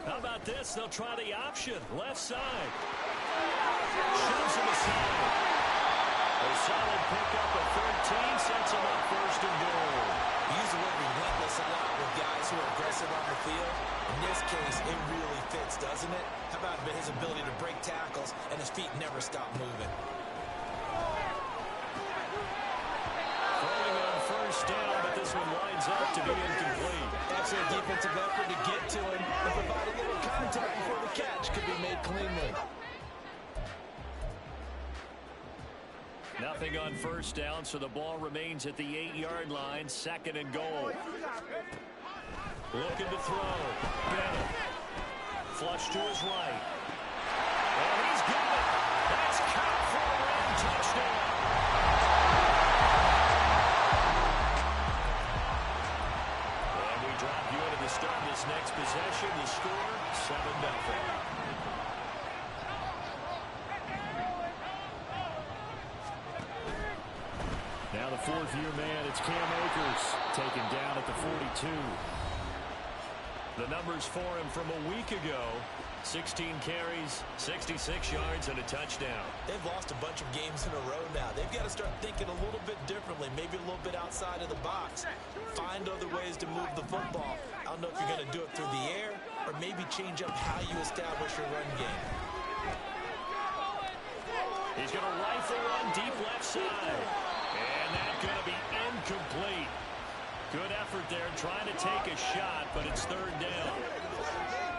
How about this? They'll try the option. Left side. Shoves him aside. A solid pickup of 13 sets him up first and goal. We use the word relentless a lot with guys who are aggressive on the field. In this case, it really fits, doesn't it? How about his ability to break tackles and his feet never stop moving? first down, but this one winds up to be incomplete. Excellent defensive effort to get to him and provide a little contact before the catch could be made cleanly. Nothing on first down, so the ball remains at the 8-yard line, 2nd and goal. Looking to throw. Bennett. Flush to his right. And he's got it. That's caught for a Ram touchdown. And we drop you into the start of this next possession. The score, 7-0. Now the 4th-year man, it's Cam Akers, taken down at the 42. The numbers for him from a week ago, 16 carries, 66 yards, and a touchdown. They've lost a bunch of games in a row now. They've got to start thinking a little bit differently, maybe a little bit outside of the box. Find other ways to move the football. I don't know if you're going to do it through the air or maybe change up how you establish your run game. He's going to rifle one deep left side. And that's going to be incomplete. Good effort there, trying to take a shot, but it's 3rd down.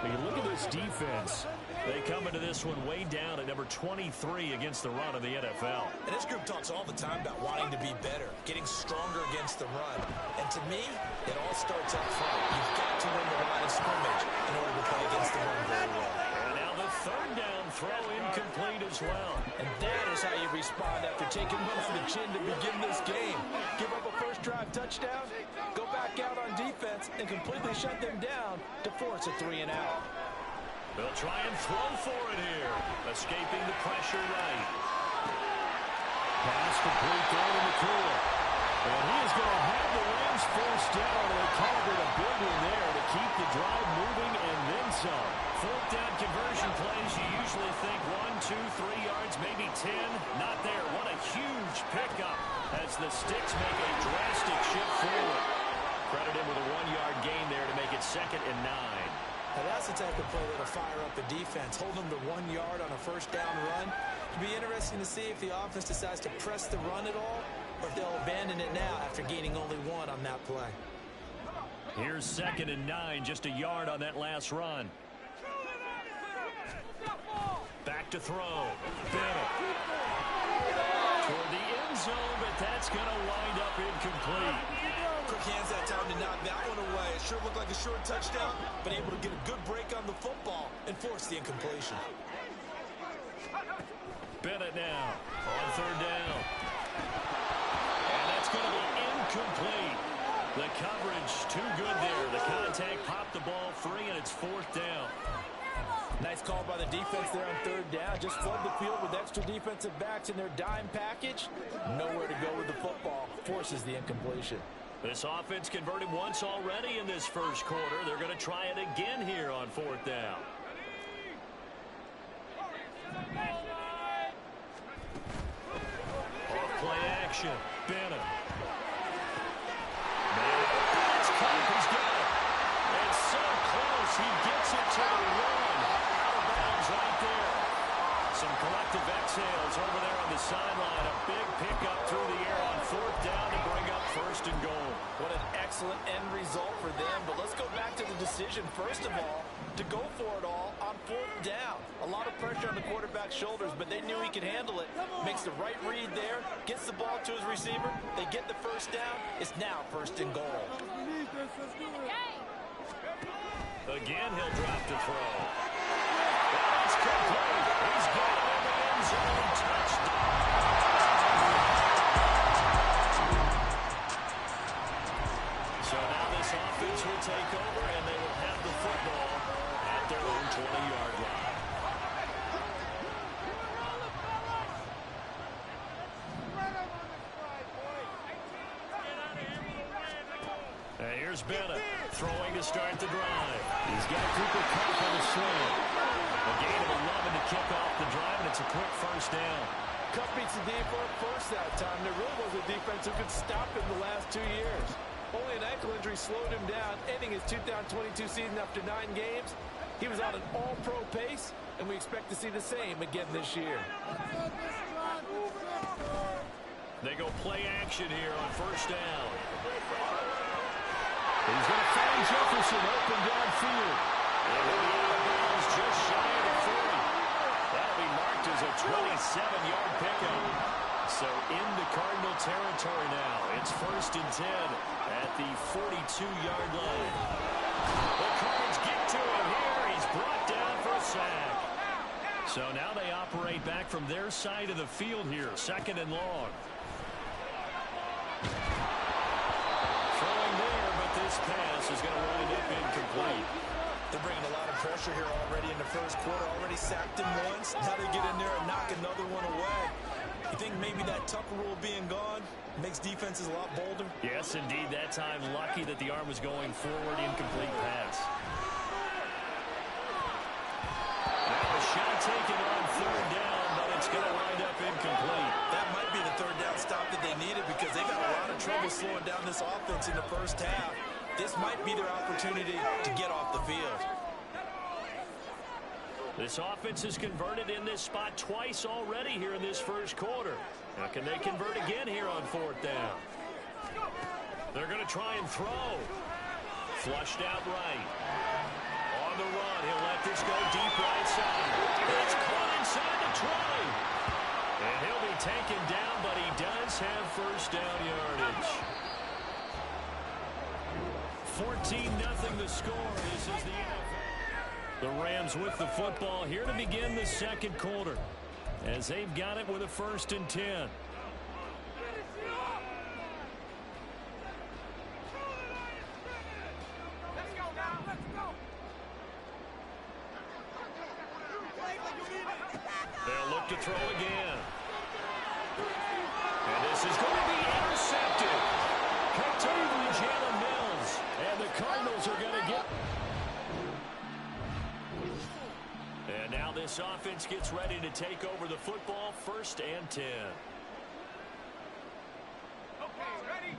When you look at this defense, they come into this one way down at number 23 against the run of the NFL. And this group talks all the time about wanting to be better, getting stronger against the run. And to me, it all starts up front. You've got to win the line of scrimmage in order to play against the run very well. And now the 3rd down throw incomplete as well. And that is how you respond after taking one for the chin to begin this game. Give up a first drive touchdown, go back out on defense, and completely shut them down to force a 3-and-out. They'll try and throw for it here. Escaping the pressure right. Pass complete down in the cooler. And he is going to have the Rams first down. They covered a big one there to keep the drive moving and then some. 4th down conversion plays, you usually think 1, 2, 3 yards, maybe 10. Not there. What a huge pickup as the Sticks make a drastic shift forward. Credit him with a 1-yard gain there to make it 2nd and 9. Now that's the type of play that'll fire up the defense. Hold them to 1 yard on a first down run. It'll be interesting to see if the offense decides to press the run at all or if they'll abandon it now after gaining only 1 on that play. Here's 2nd and 9, just a yard on that last run. Back to throw. Bennett. Toward the end zone, but that's going to wind up incomplete. Quick hands that time to knock that one away. It sure looked like a short touchdown, but able to get a good break on the football and force the incompletion. Bennett now on 3rd down. And that's going to be incomplete. The coverage too good there. The contact popped the ball free, and it's 4th down. Nice call by the defense there on 3rd down. Just flood the field with extra defensive backs in their dime package. Nowhere to go with the football. Forces the incompletion. This offense converted once already in this first quarter. They're going to try it again here on 4th down. Off play action. Bennett. It's caught. He's got it. It's so close. He gets it to the run. Out of bounds right there. Some collective exhales over there on the sideline. A big pickup through the air on 4th down to bring up 1st and goal. What an excellent end result for them. But let's go back to the decision, first of all, to go for it all on 4th down. A lot of pressure on the quarterback's shoulders, but they knew he could handle it. Makes the right read there, gets the ball to his receiver. They get the first down. It's now 1st and goal. Again, he'll drop to throw. That's complete. He's got it in the end zone. Touchdown. So now this offense will take over, and they will have the football at their own 20-yard line. Here's Bennett throwing to start the drive. He's got Cooper Kupp on the sling. A gain of 11 to kick off the drive, and it's a quick first down. Kupp beats the defense first that time. There really was a defense who could stop him the last 2 years. Only an ankle injury slowed him down, ending his 2022 season after 9 games. He was on an all-pro pace, and we expect to see the same again this year. They go play action here on first down. He's going to find Jefferson open downfield. And he'll be out of bounds just shy of the 40. That'll be marked as a 27-yard pickup. So into Cardinal territory now. It's first and 10 at the 42-yard line. The Cards get to him here. He's brought down for a sack. So now they operate back from their side of the field here. Second and long. Throwing there, but this pass is going to wind up incomplete. They're bringing a lot of pressure here already in the first quarter. Already sacked him once. Now they get in there and knock another one away. You think maybe that Tucker rule being gone makes defenses a lot bolder? Yes, indeed. That time, lucky that the arm was going forward. Incomplete pass. Now a shot taken on third down, but it's going to wind up incomplete. That might be the third down stop that they needed because they got a lot of trouble slowing down this offense in the first half. This might be their opportunity to get off the field. This offense has converted in this spot twice already here in this first quarter. Now can they convert again here on fourth down? They're going to try and throw. Flushed out right. On the run, he'll let this go deep right side. It's caught inside the 20. And he'll be taken down, but he does have first down yardage. 14-0 the score. This is the NFL. The Rams with the football here to begin the second quarter as they've got it with a first and 10. They'll look to throw again. And this is going to be intercepted. Picked over Jalen Mills. And the Cardinals are going to get... And now this offense gets ready to take over the football, first and 10. Okay, ready?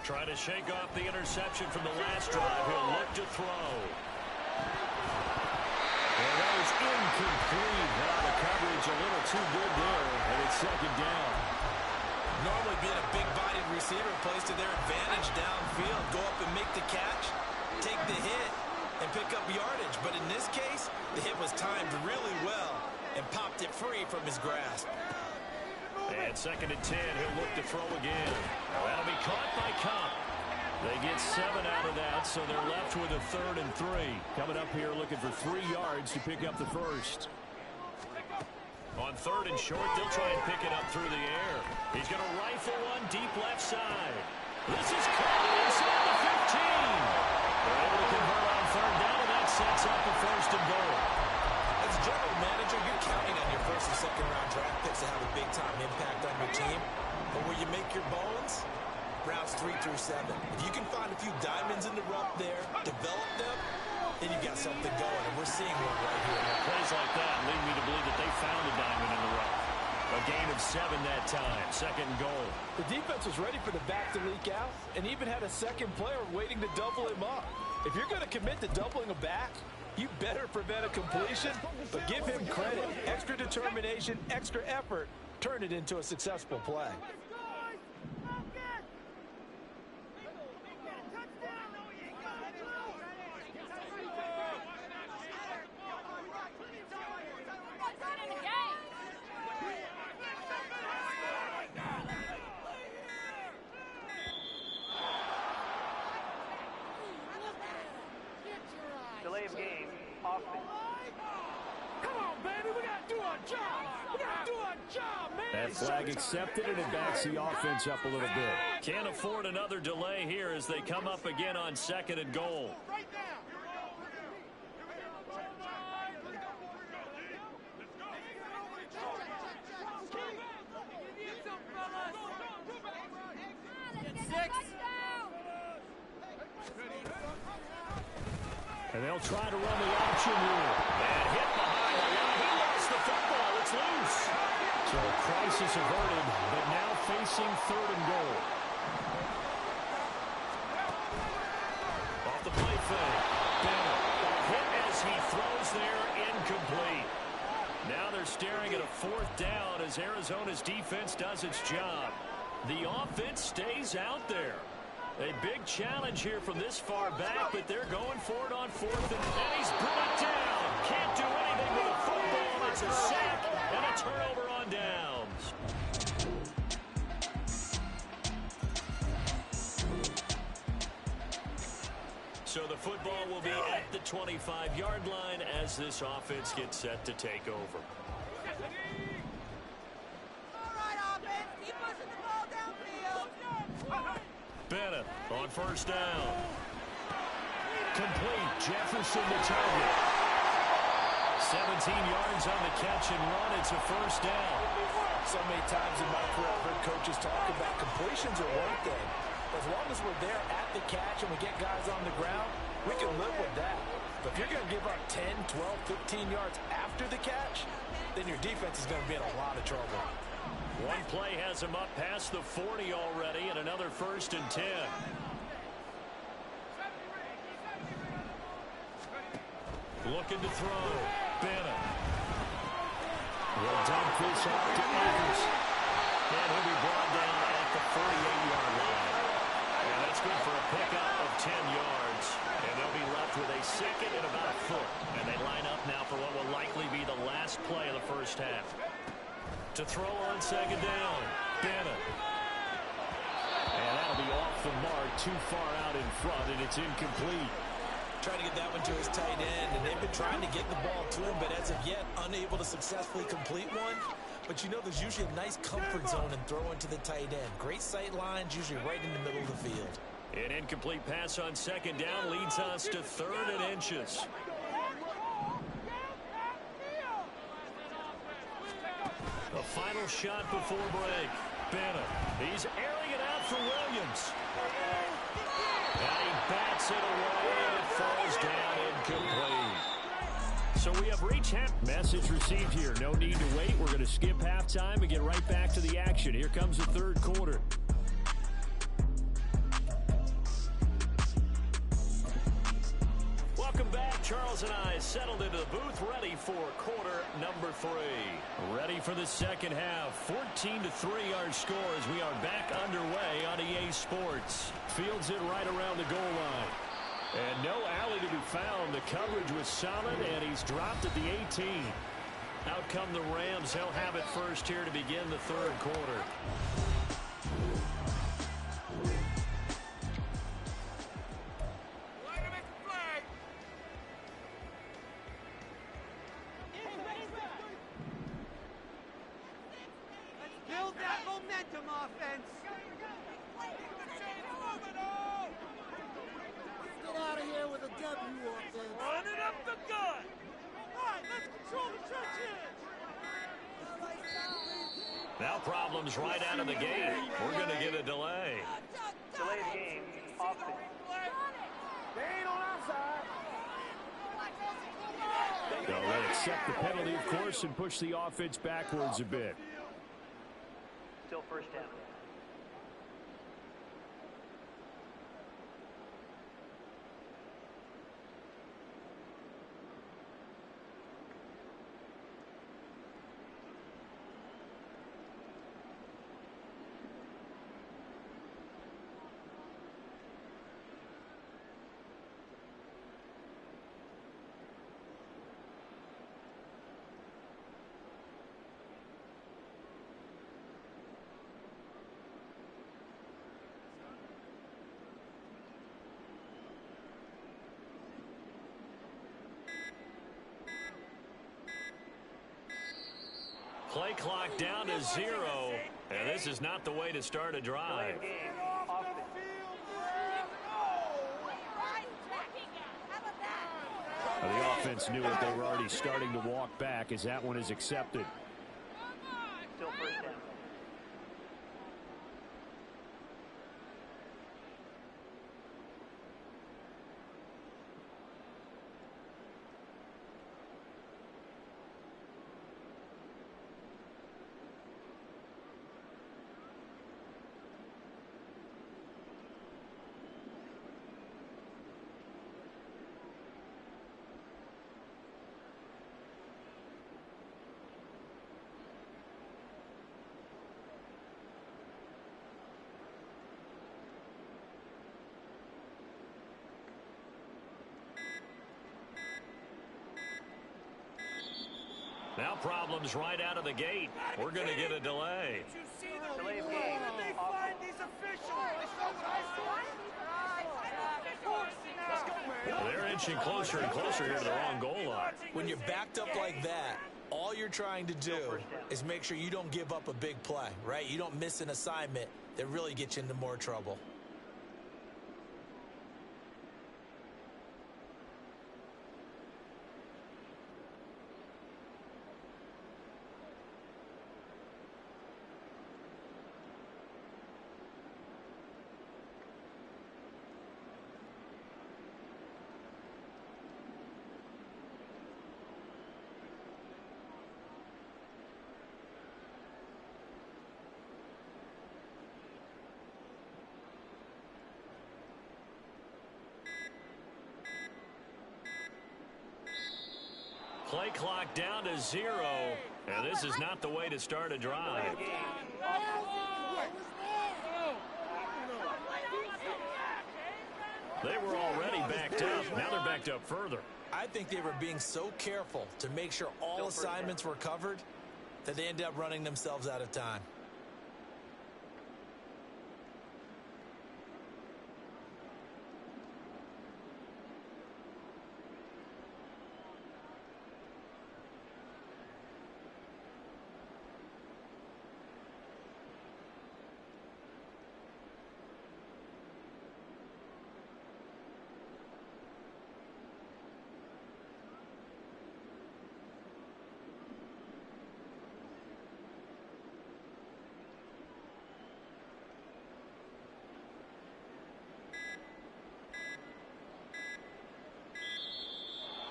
Trying to shake off the interception from the last drive. He'll look to throw. And that was incomplete. Now the coverage a little too good there, and it's second down. Normally being a big-bodied receiver plays to their advantage downfield. Go up and make the catch, take the hit, and pick up yardage. But in this case, the hit was timed really well and popped it free from his grasp. And second and 10, he'll look to throw again. That'll be caught by Cup. They get 7 out of that, so they're left with a third and 3. Coming up here looking for 3 yards to pick up the first. On third and short, they'll try and pick it up through the air. He's going to rifle one deep left side. This is caught inside the 15. They're able to convert on third down, and that sets up the first and goal. As a general manager, you're counting on your first and second round draft picks to have a big-time impact on your team. But where you make your bones, rounds 3 through 7. If you can find a few diamonds in the rough there, develop them, then you've got something going, and we're seeing one right here. Plays like that lead me to believe that they found a diamond in the rough. A gain of 7 that time, second and goal. The defense was ready for the back to leak out and even had a second player waiting to double him up. If you're going to commit to doubling a back, you better prevent a completion, but give him credit. Extra determination, extra effort, turn it into a successful play. Delay of game, offense. Come on, baby, we gotta do our job. We gotta do our job, man. That flag accepted, and it backs the offense up a little bit. Can't afford another delay here as they come up again on second and goal. Right now. And they'll try to run the option rule. And hit behind the line. He lost the football. It's loose. So a crisis averted, but now facing third and goal. Off the play fake. Bennett. Hit as he throws there, incomplete. Now they're staring at a fourth down as Arizona's defense does its job. The offense stays out there. A big challenge here from this far back, but they're going for it on fourth, and he's brought down. Can't do anything with a football. It's a sack and a turnover on downs. So the football will be at the 25-yard line as this offense gets set to take over. Bennett on first down. Complete. Jefferson the target. 17 yards on the catch and run. It's a first down. So many times in my career I've heard coaches talk about completions are one thing. As long as we're there at the catch and we get guys on the ground, we can live with that. But if you're going to give up 10, 12, 15 yards after the catch, then your defense is going to be in a lot of trouble. One play has him up past the 40 already, and another first and 10. Looking to throw. Bennett will dump this off to Akers. And he'll be brought down at the 48-yard line. And that's good for a pickup of 10 yards. And they'll be left with a second and about a foot. And they line up now for what will likely be the last play of the first half. To throw on second down. Bennett. And that'll be off the mark, too far out in front, and it's incomplete. Trying to get that one to his tight end, and they've been trying to get the ball to him, but as of yet, unable to successfully complete one. But you know there's usually a nice comfort zone in throwing to the tight end. Great sight lines, usually right in the middle of the field. An incomplete pass on second down leads us to 3rd and inches. The final shot before break. Bennett. He's airing it out for Williams. And he bats it away, and it falls down incomplete. So we have reached half. Message received here. No need to wait. We're going to skip halftime and get right back to the action. Here comes the third quarter. Welcome back. Charles and I settled into the booth, ready for quarter number 3. Ready for the second half. 14-3 our score as we are back underway on EA Sports. Fields it right around the goal line. And no alley to be found. The coverage was solid, and he's dropped at the 18. Out come the Rams. They'll have it first here to begin the third quarter. Build that momentum, offense. Get out of here with a W, offense. Running up the gut. All right, let's control the trenches. Now problems right out of the gate. We're going to get a delay. Delay the game. Offense. They ain't on our side. They'll accept the penalty, of course, and push the offense backwards a bit. Still first down. Play clock down to 0, and this is not the way to start a drive. The offense knew it. They were already starting to walk back as that one is accepted. Still first down. Now problems right out of the gate. We're going to get a delay. Did you see the delay of game? Where did they find these officials? They're inching closer and closer here to the wrong goal line. When you're backed up like that, all you're trying to do is make sure you don't give up a big play, right? You don't miss an assignment that really gets you into more trouble. Play clock down to 0, and this is not the way to start a drive. They were already backed up. Now they're backed up further. I think they were being so careful to make sure all assignments were covered that they ended up running themselves out of time.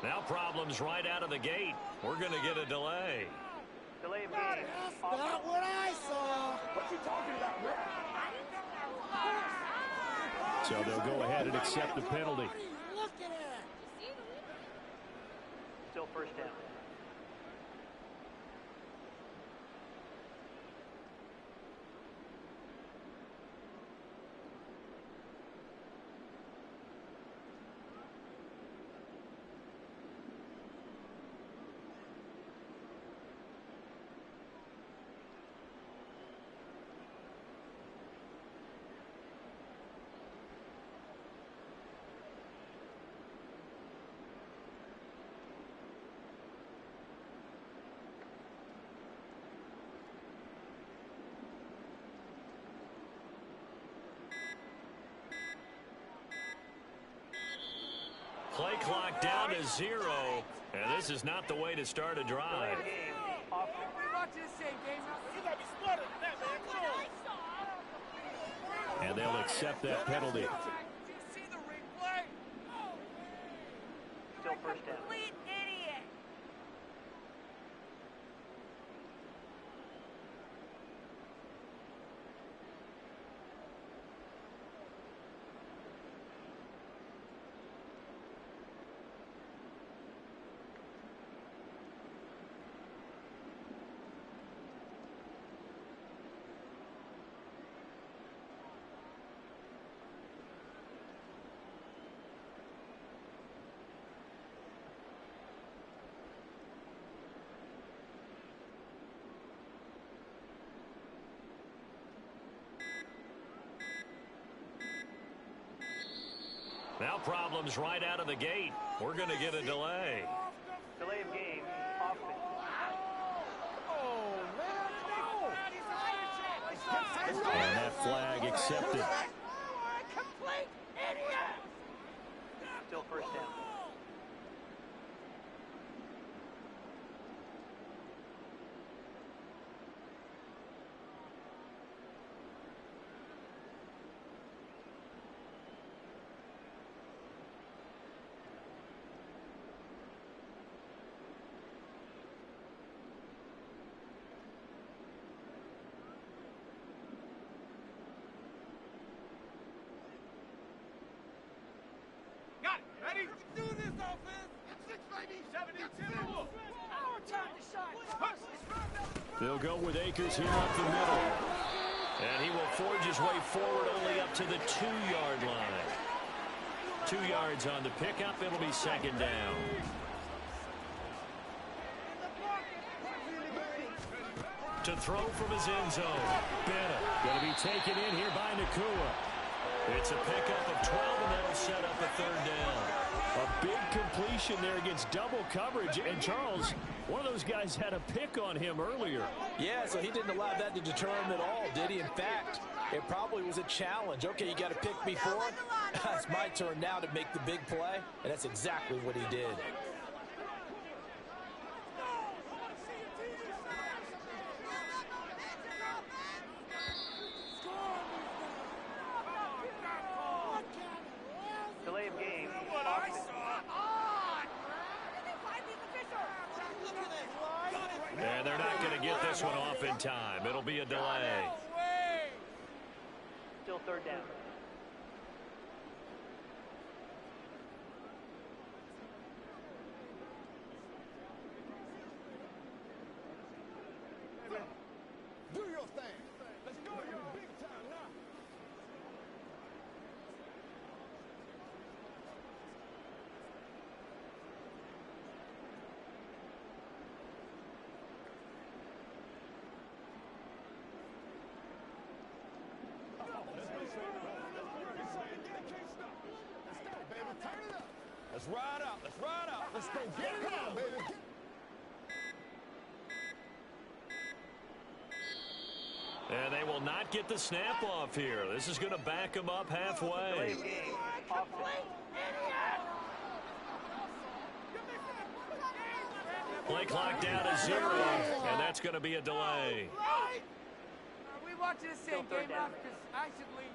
Now problems right out of the gate. We're going to get a delay. Delay of game. That's not what I saw. What you talking about, man? So they'll go ahead and accept the penalty. What are you looking at? Still first down. Play clock down to 0, and this is not the way to start a drive. And they'll accept that penalty. Still first down. Now problems right out of the gate. We're going to get a delay. Delay of game. Offense. And that flag accepted. Complete idiot. Still first down. Ready? Do this offense. 6 baby. 72. Our time to shine. They'll go with Akers here up the middle. And he will forge his way forward only up to the 2-yard line. 2 yards on the pickup. It'll be second down. To throw from his end zone. Bennett going to be taken in here by Nakua. It's a pickup of 12, and that'll set up a third down. A big completion there against double coverage. And Charles, one of those guys had a pick on him earlier. Yeah, so he didn't allow that to deter him at all, did he? In fact, it probably was a challenge. Okay, you got a pick before. It's my turn now to make the big play, and that's exactly what he did. Delay of game. And they're not going to get this one off in time. It'll be a delay. Still third down. Do your thing. Let's go. You're big time now. Let's ride out. Let's ride out. Let's go. Get it on, baby. And they will not get the snap off here. This is going to back them up halfway. Play clock down to 0, and that's going to be a delay. We watching the same game now because I should leave.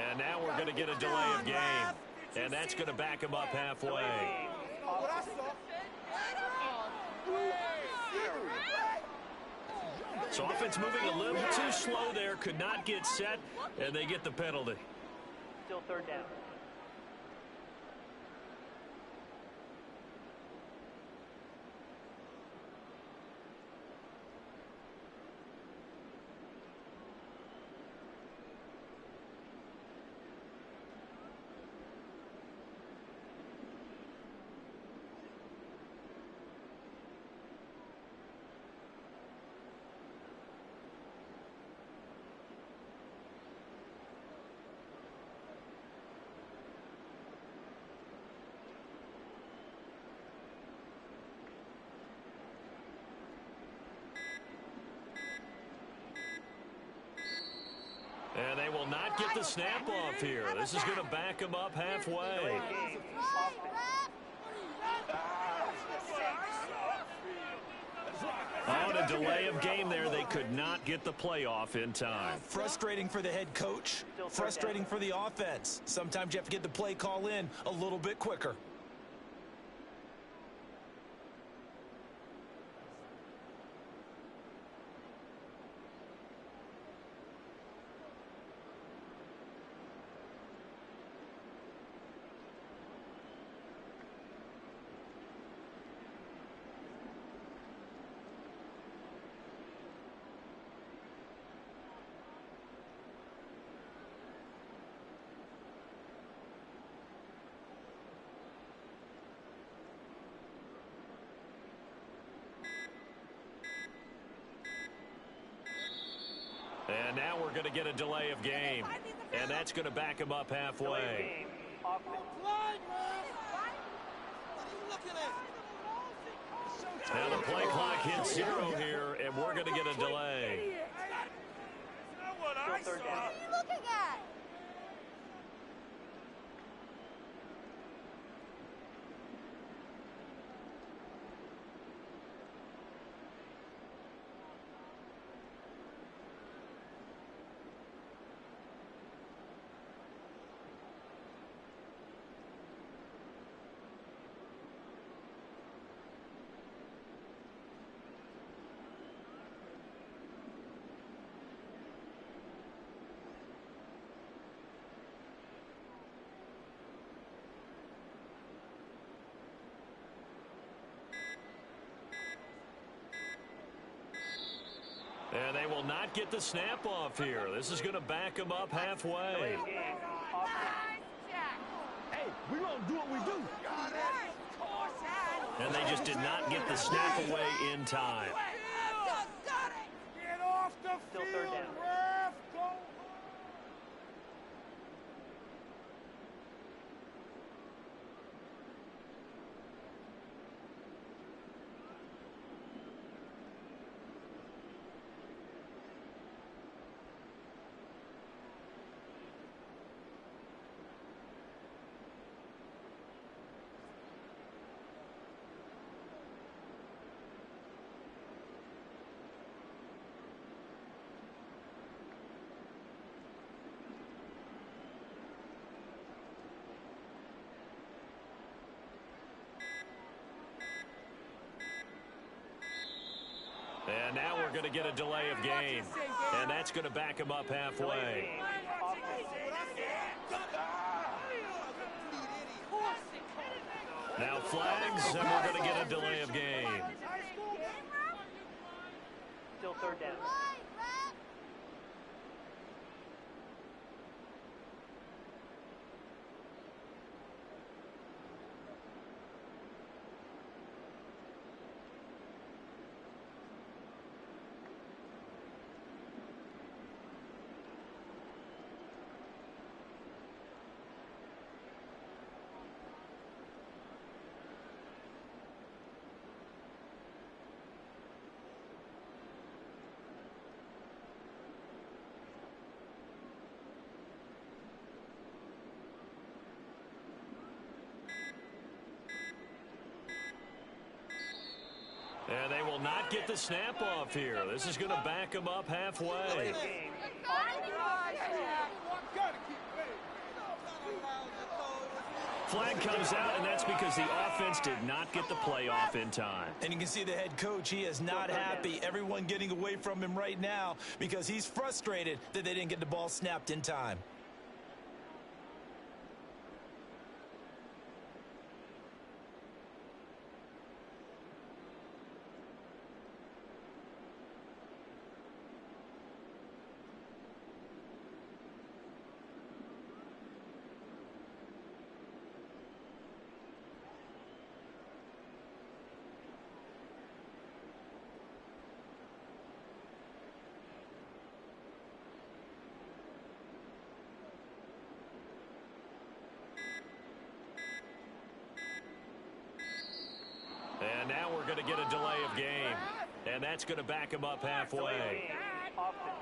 And now we're going to get a delay of game. And that's going to back them up halfway. So offense moving a little too slow there. Could not get set, and they get the penalty. Still third down. And they will not get the snap off here. This is going to back them up halfway. On a delay of game there, they could not get the playoff in time. Frustrating for the head coach, frustrating for the offense. Sometimes you have to get the play call in a little bit quicker. And now we're going to get a delay of game. And that's going to back them up halfway. Now the play clock hits 0 here, and we're going to get a delay. What are you looking at? will not get the snap off here. This is going to back him up halfway. Hey, we gonna do what we do. And they just did not get the snap away in time. Get off the field, ref. Go. And now we're going to get a delay of game. And that's going to back him up halfway. Now flags, and we're going to get a delay of game. Still third down. And they will not get the snap off here. This is going to back them up halfway. Flag comes out, and that's because the offense did not get the play off in time. And you can see the head coach, he is not happy. Everyone getting away from him right now because he's frustrated that they didn't get the ball snapped in time. And now we're going to get a delay of game. And that's going to back him up halfway. Offense.